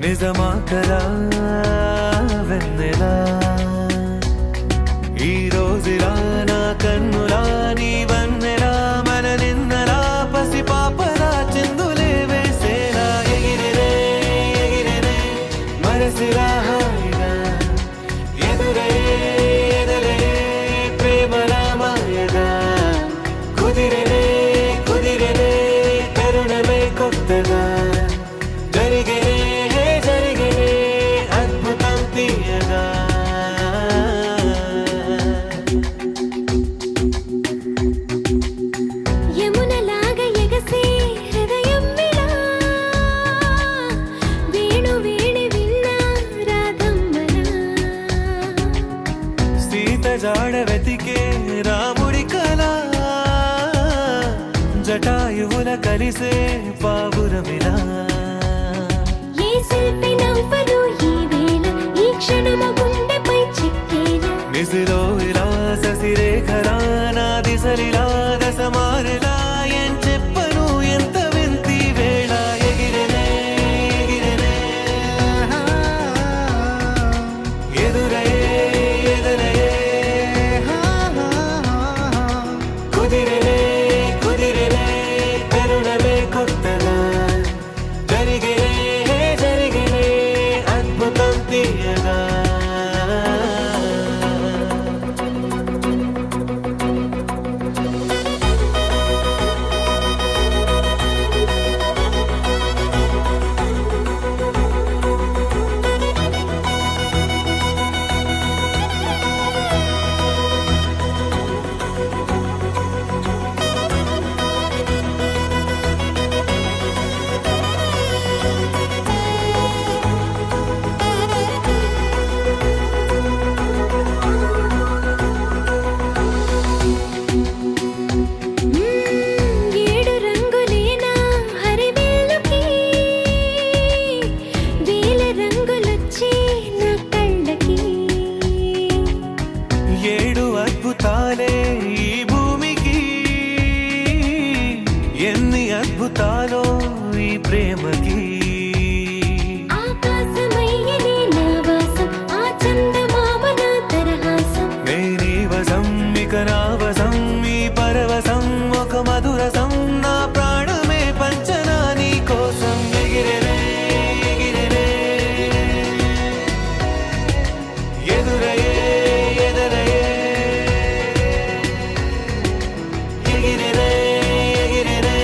నిజమా కలా వెన్నెలా ఈ రోజులా నా కన్నులా నీ వన్నెలా మన నిన్నలా పసి పాపలా చిందులే వేసేలా ఎగిరిరే ఎగిరిరే మనసిలా హాయిగా ఎదురే ప్రేమలా మాయగా కుదిరిరే కుదిరిరే తరుణమే కొత్తగా జరిగిరే జరిగిరే అద్భుతం తీయగా యమునలాగా ఎగసే హృదయం విలా వేణు వేణి విన్నా రాగమ్మలా సీత జాడ వెతికే రాముడి కళ జటాయువుల కలిసే పావురమిలా ఏ శిల్పి నవ్వదు ఈ వేళ ఈ క్షణము గుండెపై చిక్కేలా నిసిలో ఇలా ససిరేఖలా నా దిశలిలా దశమారిలా ఏం చెప్పను ఎంత వింతి వేళ ఎగిరినే ఎగిరినే ఎదురయే ఎదురయే కుదిరినే కుదిరినే తరుణమే కొత్తగా జరిగినే జరిగినే అద్భుతం తీయగా ఏడు రంగులేనా హరివిల్లుకి వేల రంగులొచ్చి నా కళ్ళకి ఏడు అద్భుతాలే ఈ భూమికి ఎన్ని అద్భుతాలో ఈ ప్రేమకి ఆకాశమయ్యని నా వాసం ఆ చందమామ నా తరహాసం మేరీ వసం ఇక నా వసం ఈ పరవశం ఒక మధురసం నా ప్రాణమే పంచనా నీ కోసం ఎగిరినే ఎగిరినే ఎదురయే ఎదురయే ఎగిరినే ఎగిరినే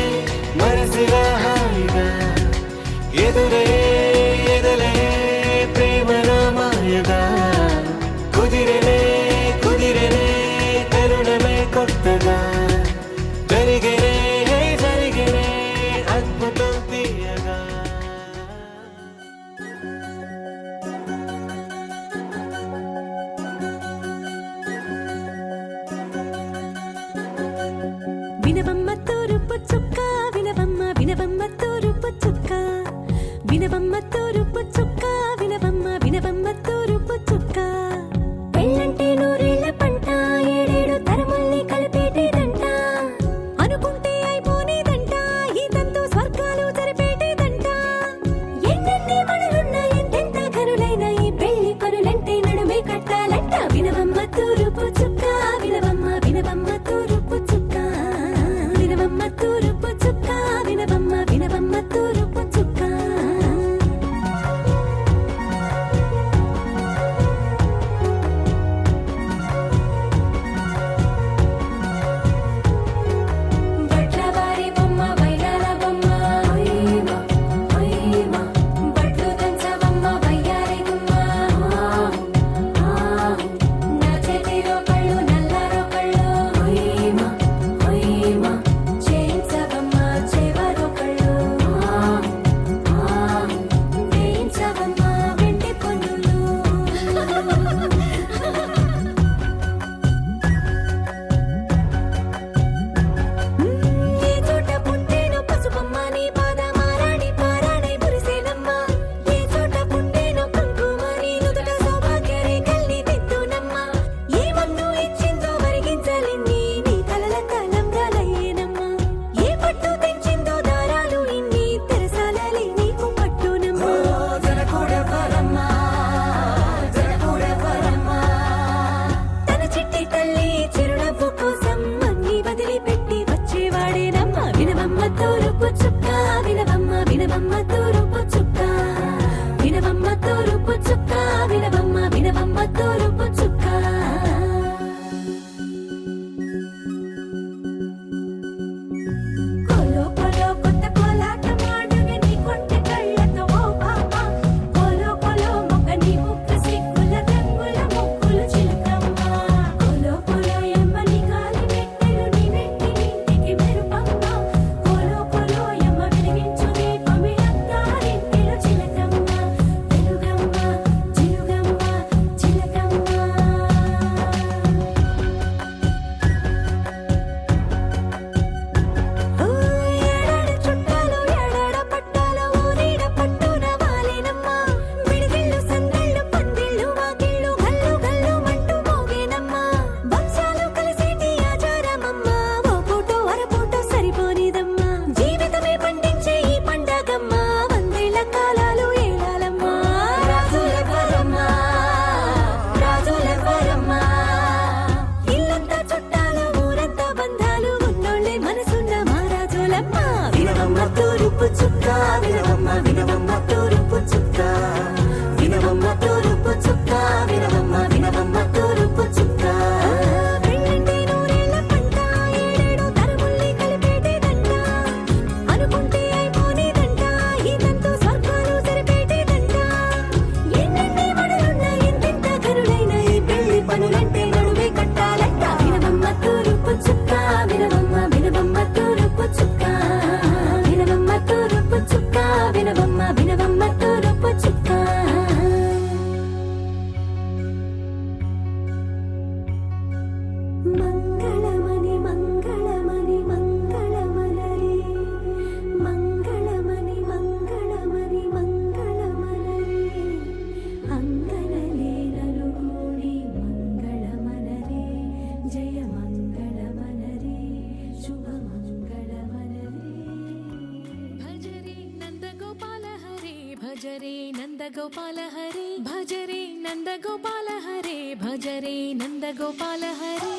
మనసిగా హాయిగా ఎదురే ఎదురే ప్రేమలా మాయగా కుదిరినే కుదిరినే తరుణమే కొత్తగా జరిగినే జరిగినే అద్భుతం తీయగా వినవమ్మ తూరుపు చుక్క వినవమ్మ వినవమ్మ తూరుపు చుక్క వినవమ్మ తూరుపు చుక్క వినవమ్మ వినవమ్మ తూరుపు చుక్క పెళ్ళంటే నూరేళ్ల పంట ఏడేడు తరముల్ని కలిపేటేదంట అనుకుంటే అయిపోనేదంట ఈ తంతు స్వర్గాలు జరిపేటేదంట ఎన్నెన్ని మనులున్నా ఎంతెంత కనులైన ఈ పెళ్లి పనులంటే నడుమే కట్టాలంట వినవమ్మ తూరుపు చుక్క వినవమ్మ వినవమ్మ తూరుపు చుక్క వినవమ్మ తూరుపు చుక్క వినవమ్మ వినవమ్మ తూరుపు చుక్క భజరే నందగోపాల హరే భజరే నందగోపాల హరే భజరే నందగోపాల హరే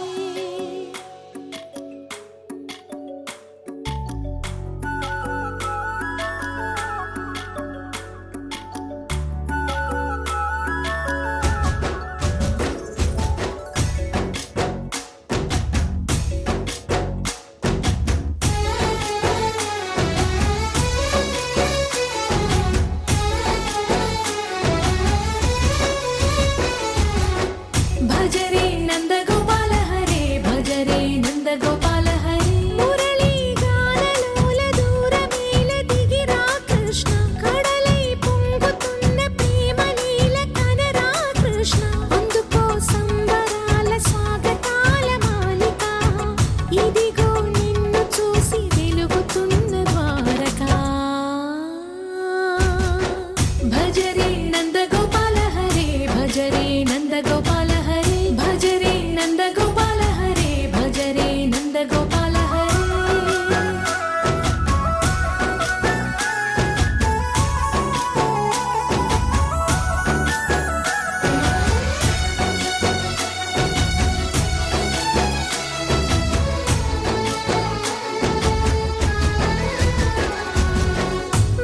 భజరే నందగోపాల హరే భజరే నందగోపాల హరే మురళీ గానలోల దూరమేల దిగిరా కృష్ణ కడలై పొంగుతున్న ప్రేమలీల కనరా కృష్ణ అందుకో సంబరాల స్వాగతాల మాలిక ఇదిగో నిన్ను చూసి వెలుగుతున్న ద్వారకా భజరే నందగోపాల హరే భజరే నందగోపాల హరే భజరే నందగోపాల హరే భజరే నందగోపాల హరే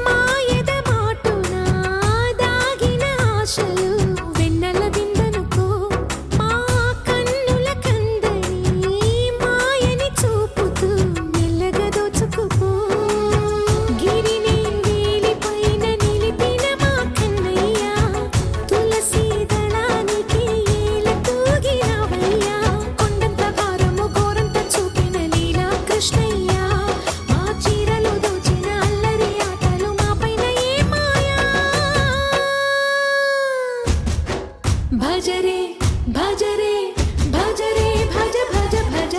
మాయద మాటున దాగిన ఆశలు వెన్నెల విందనుకో మా కన్నుల కందని మాయని చూపుతూ మెల్లగా దోచుకుపో గిరిని వేలిపైన నిలిపిన మా కన్నయ్య తులసి దళానికి ఏల తూగినవయ్యా కొండంత భారము గోరంత చూపిన లీలా కృష్ణయ్య మా చీరలు దోచిన అల్లరి ఆటలు మాపైన ఏ మాయా భజరే భజరే భజరే భజ భజ భజ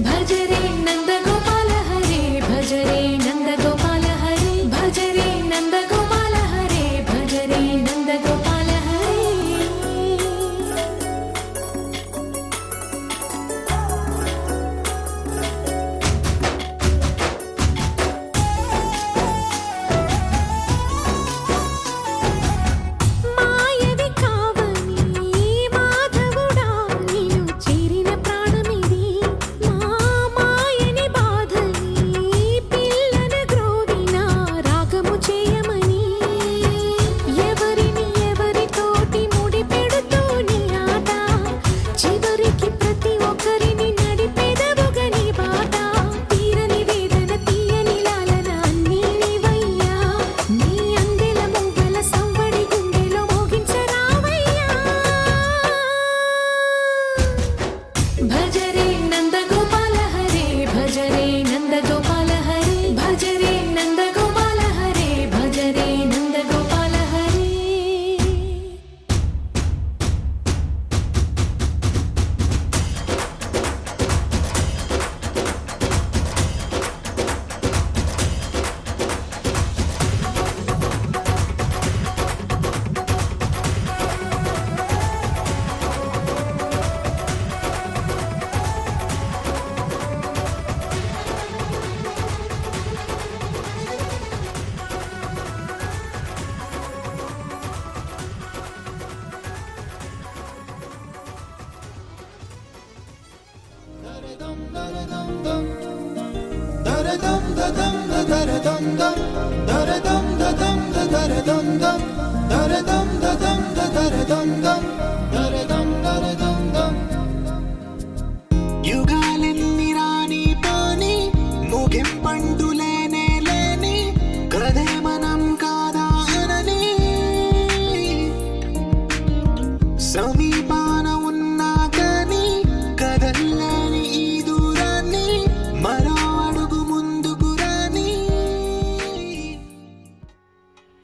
భజరే నందగోపాల హరే భజరే నందగోపాల హరే భజరే నందగోపాల హరే భజరే నందగోపాల హరే మాయవి కావని మాధవుడా నీను చేరిన ప్రాణమిది మా మాయని బాధని పిల్లన గ్రోవిన రాగము చేయమని ఎవరిని ఎవరితోటి ముడి పెడుతూని ఆట చివరికి ప్రతి ఒక్కరిని నడిపెదవుగని బాట తీరని వేదన తీయని లాలన అన్నీ నీవయ్యా నీ అందెల మూగల సంవడి గుండెలో మోగించరావయ్యా భజరే నందగోపాల హరే భజరే నందగోపాల హరే భజరే నందగోపాల హరే భజరే నందగోపాల హరే యుగాలెన్ని రాని పోని ముగింపండు లేనే లేని కదే మనం కాదా అనని సమీపాన ఉన్నా కానీ కదల్లేని ఈ దూరాన్ని మరో అడుగు ముందుకు రాని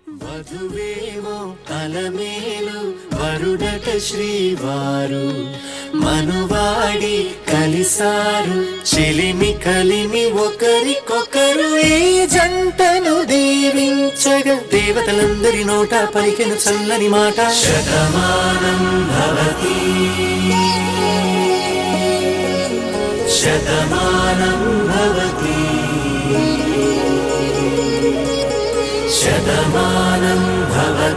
వధువేమో అలమేలు వరుడట శ్రీవారు మనువాడి కలిసారు చెలిమి కలిమి ఒకరికొకరు ఈ జంటను దీవించగా దేవతలందరి నోట పలికెను చల్లని మాట శతమానం భవతి శతమానం భవతి శతమానం భవతి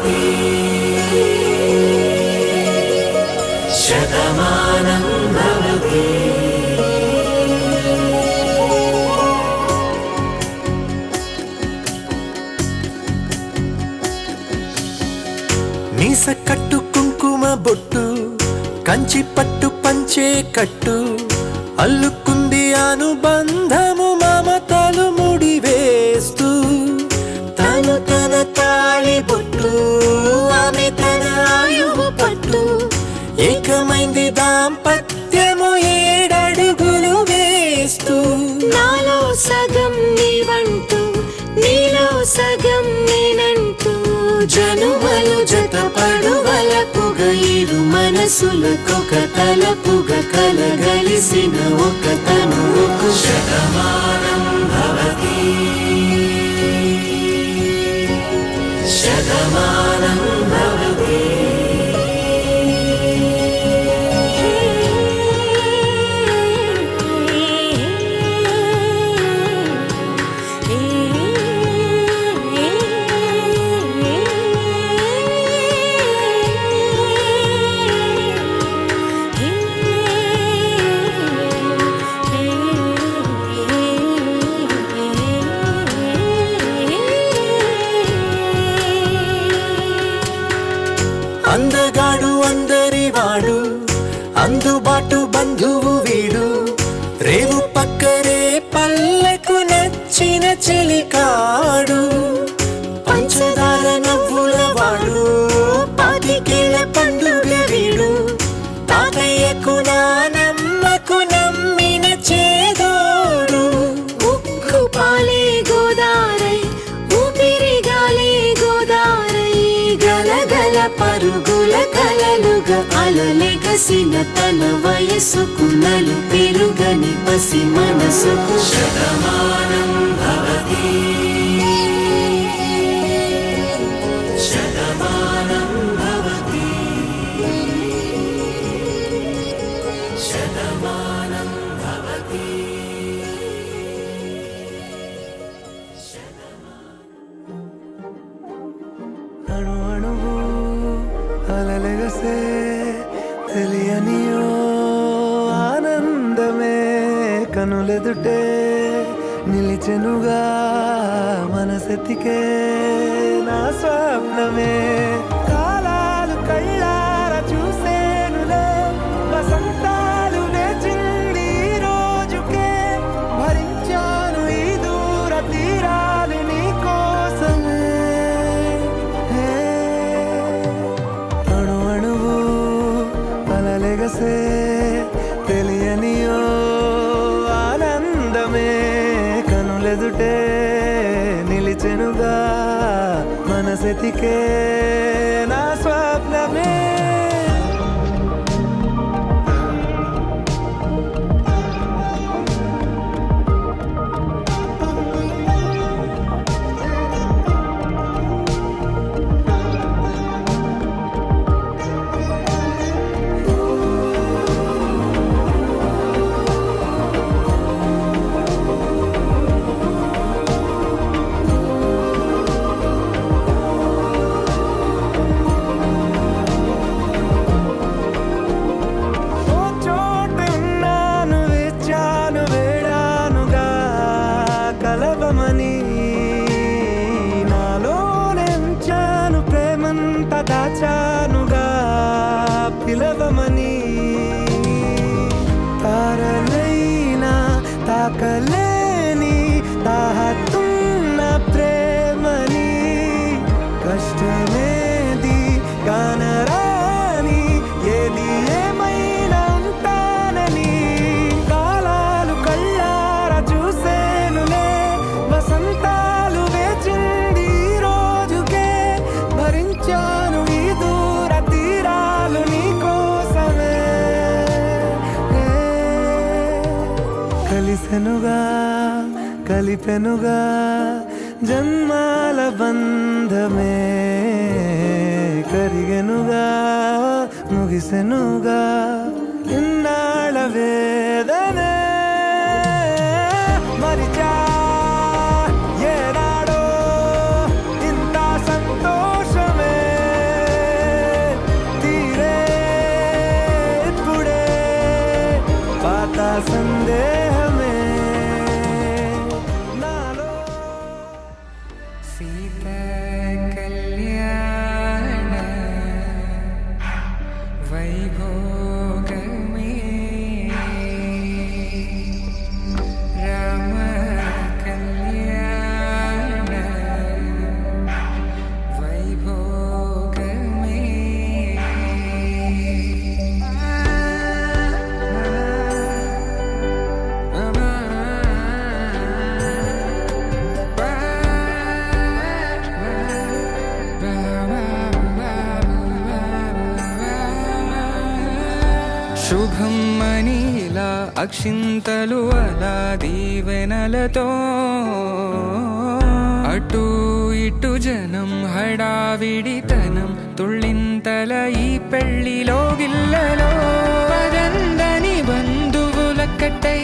శతమానం భవతి. మీస కట్టు కుంకుమ బొట్టు కంచి పట్టు పంచే కట్టు అల్లుకుంది అనుబంధము మమతలు ముడివేస్తూ తను తన తాళి బొట్టు ఆమె తన ఆయువు పట్టు ఏకమైంది దాంపత్యము 7 అడుగులు వేస్తూ నాలో సగం నీవంటూ నీలో సగం నేనంటూ జనుమలు జతపడువలపుగ 7 మనసులకొక తలపుగ కలగలిసిన ఒక తనువుకు శతమానం భవతి. శతమానం భవతి. అందగాడు అందరివాడు అందుబాటు బంధువు వీడు రేవు పక్కరే పల్లెకు నచ్చిన చెలికాడు పంచదార నవ్వుల వాడు 25 ఏళ్ల పండుగ వీడు తాతయ్యకు నానమ్మకు నమ్మిన చేదోడు ఉక్కు పాలే గోదారై ఊపిరి గాలే గోదారై గలగల పరుగుల కలలుగా అలలెగసిన తన వయసుకు నలు పెరుగని పసి మనసుకు శతమానం భవతి. శతమానం భవతి. శతమానం భవతి. అణు అణువు అలలెగసే తెలియనియో ఆనందమే కనులెదుటే నిలిచెనుగా మనసెతికే నా స్వప్నమే కాలాలు కళ్ళార చూసేనులే వసంతాలు వేచింది ఈ రోజుకే భరించాను ఈ దూర తీరాలు నీ కోసమే. అణు అణువు అలలెగసే తెలియనియో ఆనందమే కనులెదుటే నిలిచెనుగా మనసెతికే నా స్వప్నమే. కలవమని నాలో నెంచాను ప్రేమంత దాచానుగా పిలవమని తారలైనా తాకలేని తాహతున్న ప్రేమని కష్టమేది కానరాని ఏది ఏమైనా ఉంటానని కాలాలు కళ్ళార చూసేనులే వసంతాలు వేచింది ఈ రోజుకే భరించాను ఈ దూర తీరాలు నీ కోసమే. కలిసెనుగా కలిపెనుగా జన్మాల బంధమే కరిగెనుగా ముగిసెనుగా ఇన్నాళ్ళ వేదనే మరిచా ఏనాడో ఇంత సంతోషమే తీరే శుభమని ఇలా అక్షింతలు అలా దీవెనలతో అటు ఇటు జనం హడావిడితనం తుళ్ళింతల ఈ పెళ్లిలో గిల్లలో పదందని బంధువుల కట్టై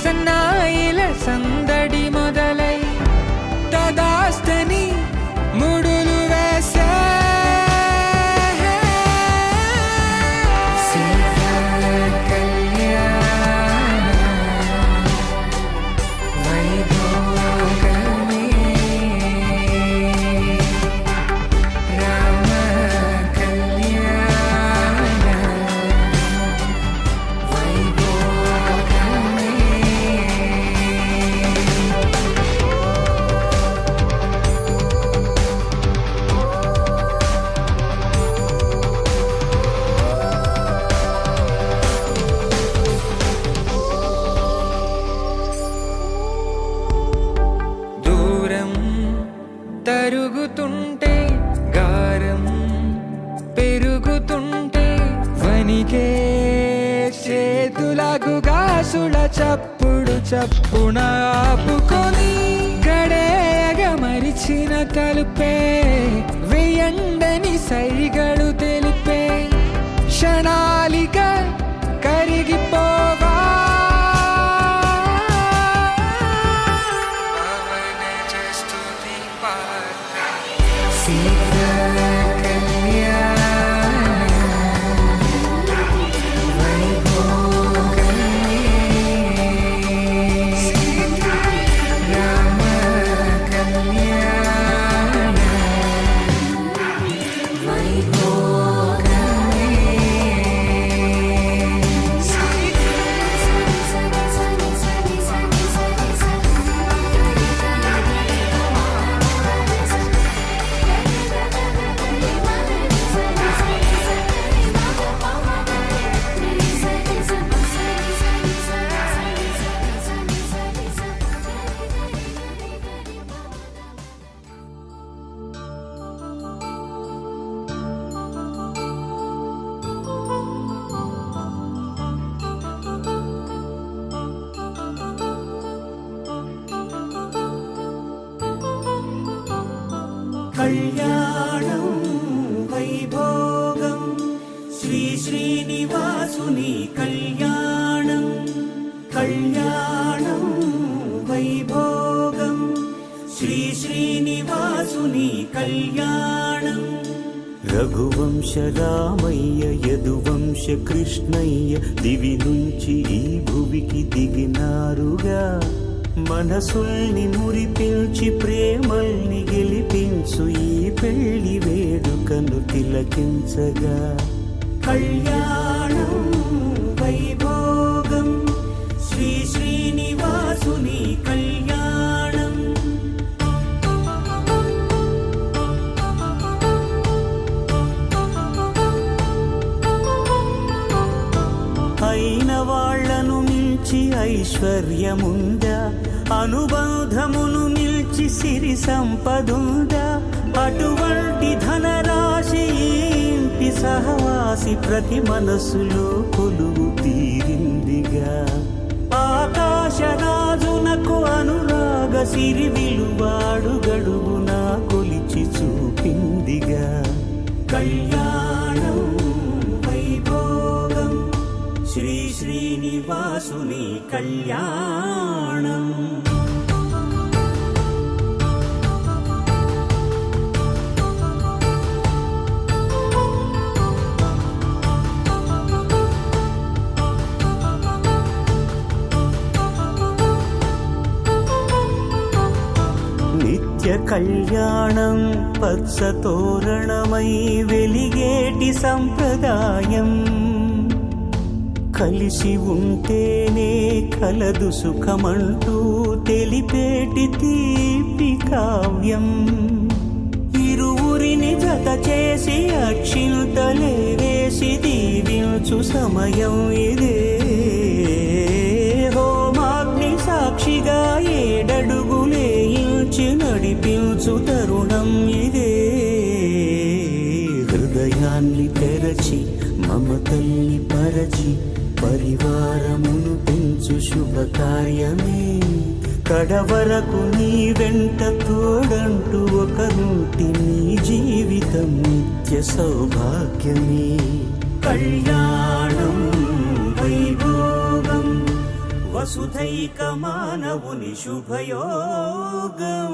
సన్నాయిల సందడి మొదలై తదాస్తని ముడులు వేసే తరుగుతుంటే గారం పెరుగుతుంటే వనికే చేతులకు గాసుల చప్పుడు చప్పున ఆపుకొని గడేయగ మరిచిన తలుపే వేయండని సైగడు తెలిపే క్షణాలిక కరిగిపోవా కళ్యాణం వైభోగం శ్రీ శ్రీనివాసుని కళ్యాణం కళ్యాణం వైభోగం శ్రీ శ్రీనివాసుని కళ్యాణం రఘువంశ రామయ్య యదువంశ కృష్ణయ్య దివి నుంచి ఈ భువికి దిగినారుగా మనసుల్ని మురిపించి ప్రేమల్ని గెలిపించు ఈ పెళ్లి వేడుకను తిలకించగా కళ్యాణం వైభోగం శ్రీ శ్రీనివాసుని కళ్యాణం అయిన వాళ్లను మించి ఐశ్వర్యముందా అనుబంధమును నిల్చి సిరి సంపదుందా అటువంటి ధనరాశి ఇంటి సహవాసి ప్రతి మనసులో కొలువు తీరిందిగా ఆకాశరాజునకు అనురాగ సిరి విలువాడు గడుగునా కొలిచి చూపిందిగా కళ్యాణం వైభోగం శ్రీ శ్రీనివాసుని కళ్యాణం నిత్య కళ్యాణం పచ్చ తోరణమై వెలిగేటి సంప్రదాయం కలిసి ఉంటేనే కలదు సుఖమంటూ తెలిపేటి తీపి కావ్యం ఇరువురిని జత చేసి అక్షింతలే వేసి దీవించు సమయం ఇదే హోమాగ్ని సాక్షిగా ఏడడుగులే ఇంచి నడిపించు తరుణం ఇదే హృదయాన్ని తెరచి మమతల్ని పరచి పరివారమును పెంచు శుభకార్యమే కడవరకు నీ వెంట తోడంటూ ఒకరుంటి నీ జీవితం నిత్య సౌభాగ్యమే కళ్యాణం వైభోగం వసుధైక మానవుని శుభయోగం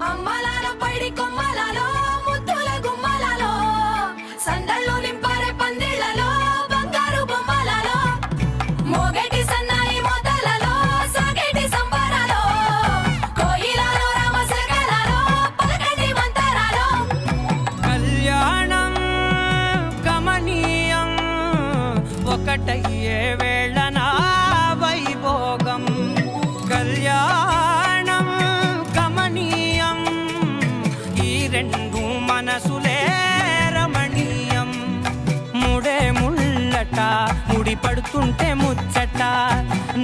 అమ్మలాలో పైడి కొమ్మలలో ముద్దుల గుమ్మలలో సందళ్ళు నింపారే పందిళ్లలో బంగారు బొమ్మలలో మోగేటి సన్నాయి మొదలలో సాగేటి సంబరాలో కోయిలలో రామశకలలో పలకటి మంతరాలో కళ్యాణం గమనీయం ఒకటయ్యే వేళ నా వైభోగం కళ్యాణం గమనీయం ఈ రెండు మనసులే రమణీయం ముడే ముళ్ళట ముడి పడుతుంటే ముచ్చట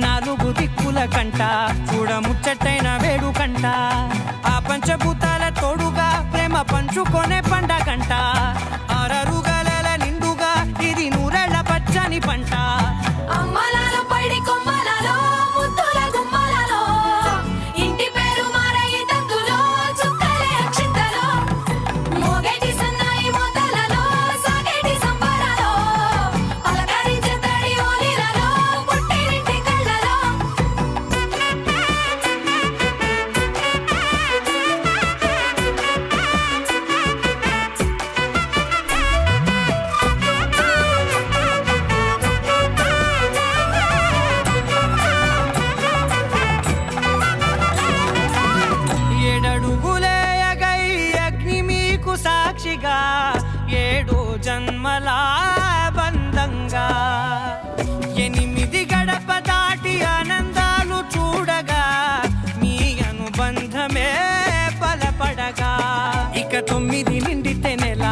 నాలుగు దిక్కుల కంట చూడ ముచ్చటైన వేడుకంట ఆ పంచభూతాల తోడుగా ప్రేమ పంచుకొనే పండగంట అరరుగలల నిండుగా ఇది నూరెళ్ళ పచ్చని పంట అమ్మలాలో పైడి కొమ్మలలో ముద్దుల గుమ్మలలో ఇంటి పేరు మారయి తందులో చుక్కలే అక్షింతలో మోగేటి సన్నాయి మొదలలో సాగేటి సంబరాలో పలకరించే తడి ఓలిలలో పుట్టినింటి కళ్ళలో ఏడడుగులేయగై అగ్ని మీకు సాక్షిగా ఏడు జన్మల బంధంగా 8 గడప దాటి ఆనందాలు చూడగా మీ అనుబంధమే బలపడగా ఇక 9 నిండితే నెల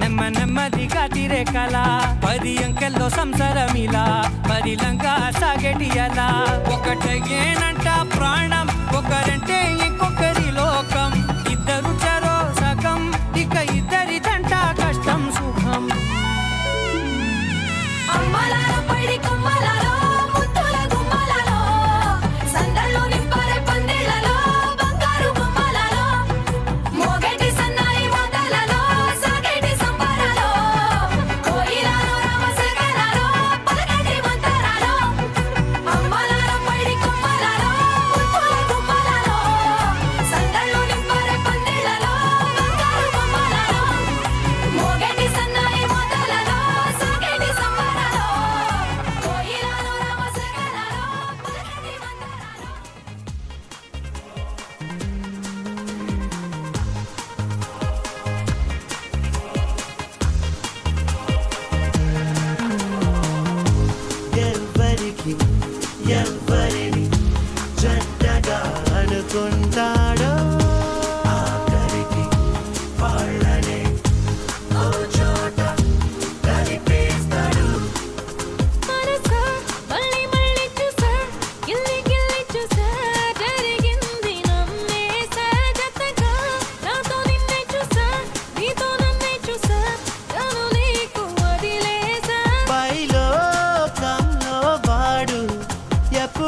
నెమ్మదిగా తిరేకల 10 అంకెల్లో సంసారమిలా పరిలంగా సాగటి అలా ఒకటేనంట ప్రాణం ఒకరంటే ఇంకొకరి లోకం ఇద్దరు చరో సగం ఇక ఇద్దరిదంట కష్టం సుఖం అమ్మలాలో పైడి కొమ్మలలో ముద్దుల గుమ్మలలో సందళ్ళు నింపారే పందిళ్లలో బంగారు బొమ్మలలో మోగేటి సన్నాయి మొదలలో సాగేటి సంబరాలో కోయిలలో రామశకలలో పలకటి మంతరాలో అమ్మలాలో పైడి కొమ్మలలో ముద్దుల గుమ్మలలో సందళ్ళు నింపారే పందిళ్లలో బంగారు బొమ్మలలో మోగేటి సన్నాయి మొదలలో సాగేటి సంబరాలో కోయిలలో రామశకలలో పలకటి మంతరాలో ఎవ్వరికి ఎవ్వరిని జంటగా అనుకుంటాడో ఆఖరికి వాళ్ళనే ఓ చోట కలిపేస్తాడు మనసా మళ్ళీ మళ్ళీ చూసా గిల్లి గిల్లి చూసా జరిగింది నమ్మేసా జతగా నాతో నిన్నే చూసా నీతో నన్నే చూసా తను నీకు వదిలేసా పైలోకంలో వాడు ఎప్పుడు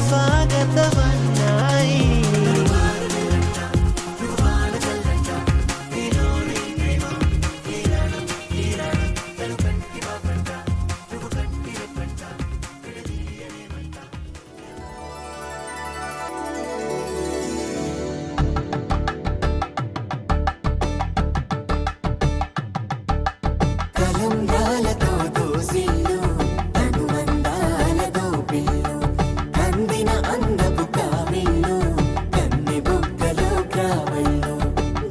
స్వాగతమన్నాయి. కలంబ్రాలతో దోసిళ్ళు, అనుబంధాలతో పిల్లు, అందిన అందపు కావిళ్ళు, కన్నె బుగ్గలో క్రావళ్ళు,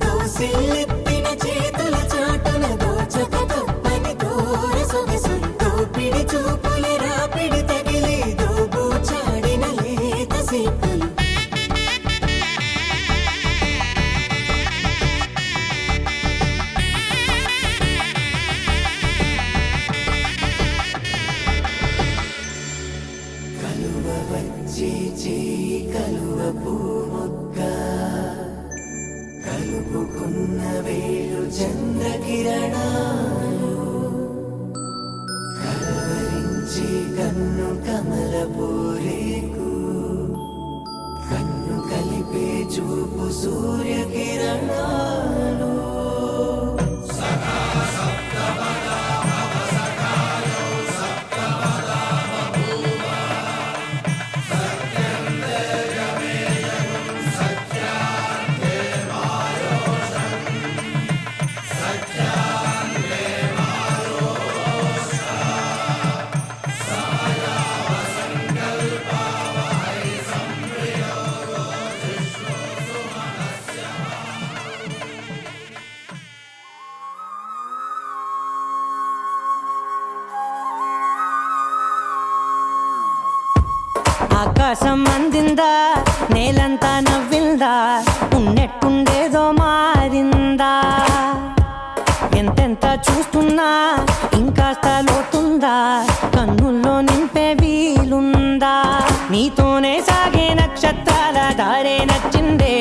దోసిళ్ళెత్తిన చేతుల చాటున దోచక తప్పని దూర సొగసులు, దోపిడి చూపుల రాపిడి తగిలి దోబూచాడిన లేత సీపులు. కలువ వచ్చే చేయి కలువ పూమొక్క, కలుపుకున్న వేలు చంద్రకిరణాలు, కలవరించే కన్ను కమల పూరేకు, కన్ను కలిపే చూపు సూర్యకిరణాలు. ఆకాశం అందిందా, నేలంతా నవ్విందా, ఉన్నట్టుండేదో మారిందా, ఎంతెంత చూస్తున్నా ఇంకాస్త లోతుందా, కన్నుల్లో నింపే వీలుందా, నీతోనే సాగే నక్షత్రాల దారే నచ్చిందే,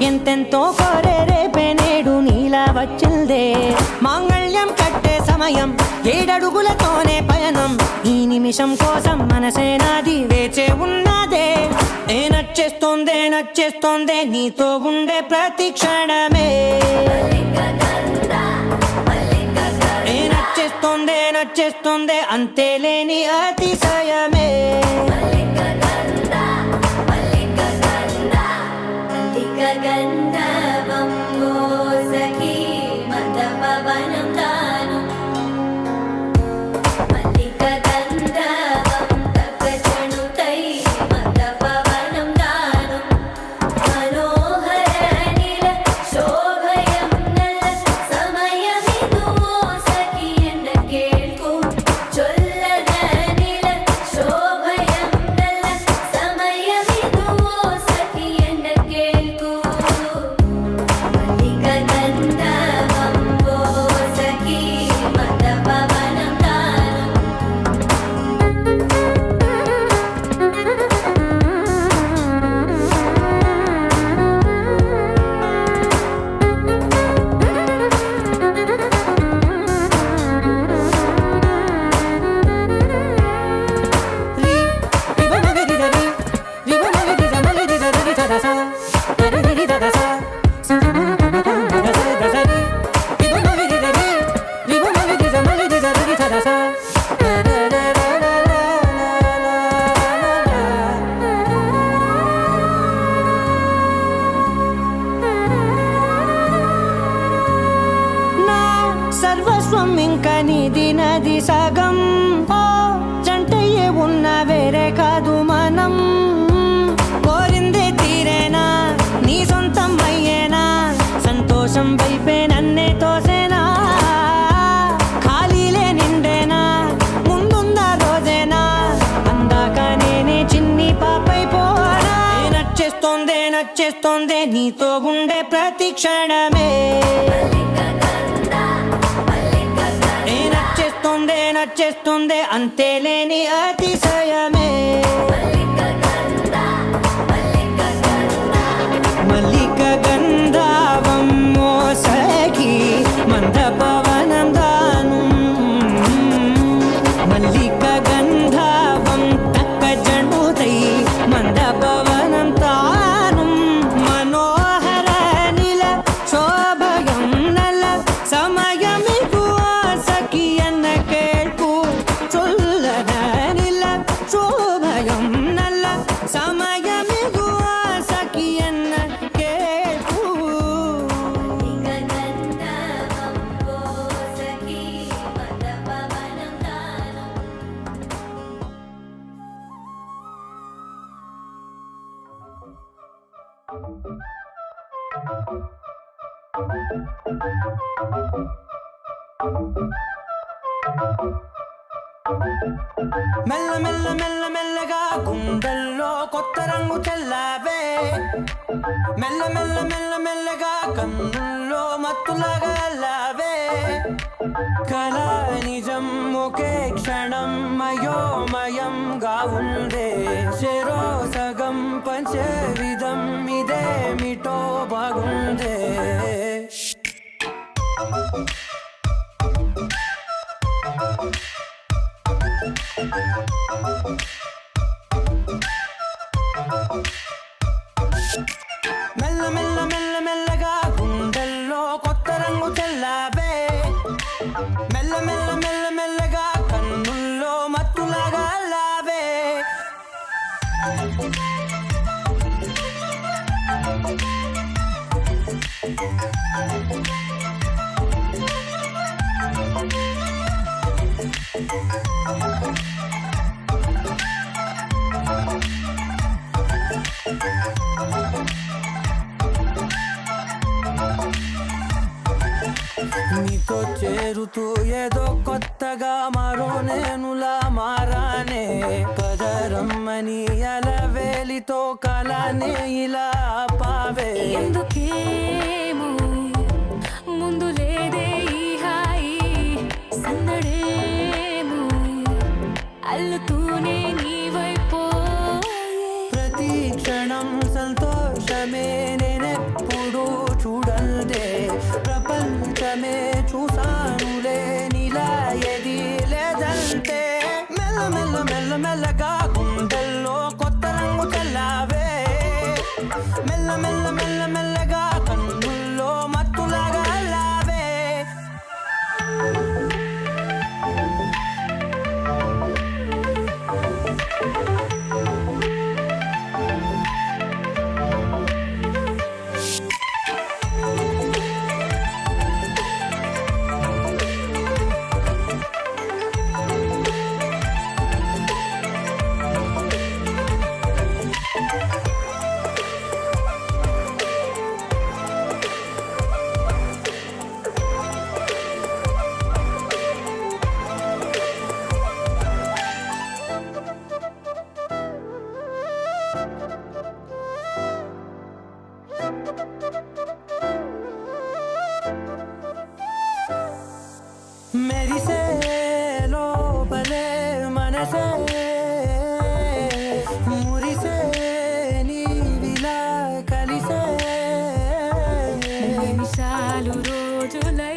ఎంతెంతో కోరే రేపే నేడు నీలా వచ్చిందే, మాంగళ్యం కట్టే సమయం ఏడడుగులతోనే పయనం, ఈ నిమిషం కోసం మనసే నాది వేచే ఉన్నదే, ఏ నచ్చేస్తోందే నచ్చేస్తోందే నీతో ఉండే ప్రతి క్షణమే, ఏ నచ్చేస్తోందే నచ్చేస్తోందే అంతేలేని అతిశయమే. గంధర్వం ఓ సఖీ మందపవనం దాను, మల్లిక గంధర్వం తగ్గచణుతై మందపవనం దాను, మనోహర నీల శోభయం నల్ల సమయమిదు ఓ సఖీ ఎన్న కేൾക്കൂ, చొల్లద నీల శోభయం నల్ల సమయమిదు ఓ సఖీ ఎన్న కేൾക്കൂ, మల్లిక గంధర్వం ఓ సఖీ మందపవనం దాను. నా సర్వస్వం ఇంక నీది నది సగం, ఓ జంటయ్యే ఉన్న వేరే కాదు మనం, కోరిందే తీరేనా నీ సొంతం అయ్యేనా, సంతోషం వైపే నన్నే తోసేనా, ఖాళీలే నిండేనా ముందున్న రోజేనా, అందాక నేనే చిన్ని పాపై పోనా, ఏ నచ్చేస్తోందే నచ్చేస్తోందే నీతో ఉండే ప్రతి క్షణమే, ఏ నచ్చేస్తోందే నచ్చేస్తోందే అంతేలేని అతిశయమే. మల్లిక గంధర్వం ఓ సఖీ మందపవనం దాను, మల్లిక గంధర్వం తక్కజణుతై మందపవనం తానుం మనోహర నిల శోభయం నల సమయమిగు సఖి ఎన్న కేൾపు చొల్లన నిల శోభయం నల సమయమిగు సఖి ఎన్న కేൾపు మెల్ల మెల్ల మెల్ల మెల్లగా గుండెల్లో కొత్త రంగు చల్లావే మెల్ల మెల్ల మెల్ల మెల్లగా కన్నుల్లో మత్తులాగా అల్లావే కళ నిజం ఒకే క్షణం మయోమయంగా ఉందే చెరో సగం పంచే విధం ఇదేమిటో బాగుందే మెల్ల మెల్ల మెల్ల మెల్లగా గుండెల్లో కొత్త రంగు చల్లావే మెల్ల మెల్ల మెల్ల మెల్లగా కన్నుల్లో మత్తులాగా అల్లావే నీతో చేరుతూ ఏదో కొత్తగా మరో నేనులా మారానే పదరమ్మని అలవేలితో కలానే ఇలా పావే ఎందుకేమో ముందు లేదే ఈ హాయి సందడేమో అల్లుతూనే నీ వైపోయే ప్రతి క్షణం సంతోషమే నేనెప్పుడు చూడల్దే ప్రపంచమే చూసానులే నీలా ఏది లేదంటే మెల్ల మెల్ల మెల్ల మెల్లగా గుండెల్లో కొత్త రంగు చల్లావే మెల్ల మెల్ల మెల్ల మెల్లగా కన్నుల్లో మత్తులాగా అల్లావే మెరిసే లోపలే మనసే మురిసే నీవిలా కలిసే నిమిషాలు రోజులై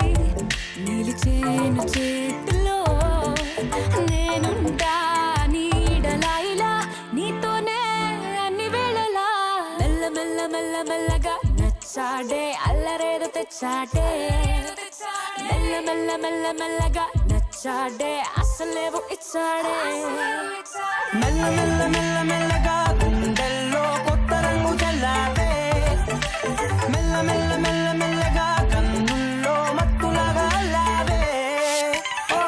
నిలిచేను చేతిలో నేనుంటా నీడలా ఇలా నీతోనే అన్ని వేళలా మెల్ల మెల్ల మెల్ల మెల్లగా నచ్చాడే అల్లరేదో తెచ్చాడే మెల్ల మెల్ల మెల్ల మెల్లగా నచ్చాడే అసలేవో ఇచ్చాడే మెల్ల మెల్ల మెల్ల మెల్లగా గుండెల్లో కొత్త రంగు చల్లావే మెల్ల మెల్ల మెల్ల మెల్లగా కన్నుల్లో మత్తులాగా అల్లావే ఓ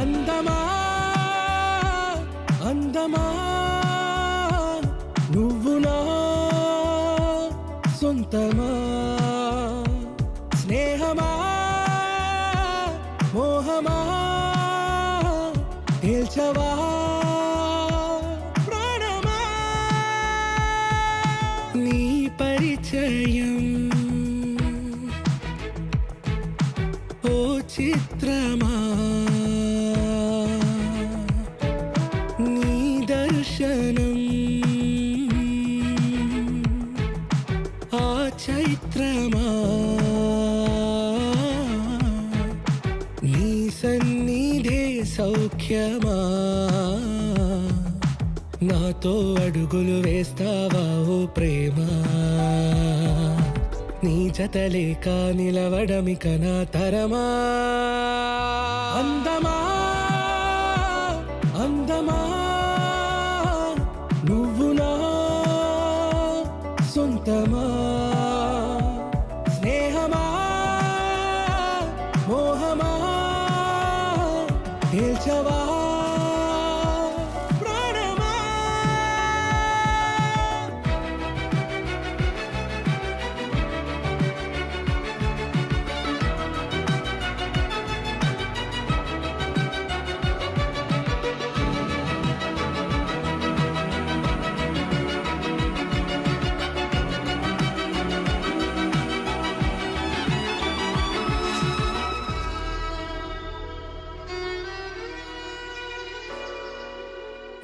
అందమా అందమా నువ్వు నా సొంతమా స్నేహమా మోహమా తేల్చవా ప్రాణమా నీ పరిచయం ఓ చిత్రమా నీ దర్శనం ఆ చైత్రమా నీ సన్నిధే సౌఖ్యమా నాతో అడుగులు వేస్తావా ఓ ప్రేమ నీ జత లేక నిలవడమిక నా తరమా అందమా అందమా నువ్వు నా సొంతమా స్నేహమా మోహమా తేల్చవా ప్రాణమా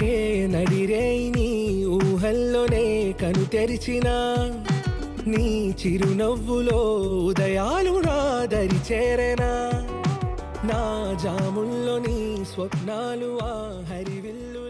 ఏ నడిరే నీ ఊహల్లోనే కను తెరిచిన నీ చిరునవ్వులో ఉదయాలు నా దరి చేరెనా నా జాముల్లో నీ స్వప్నాలు ఆ హరివిల్లు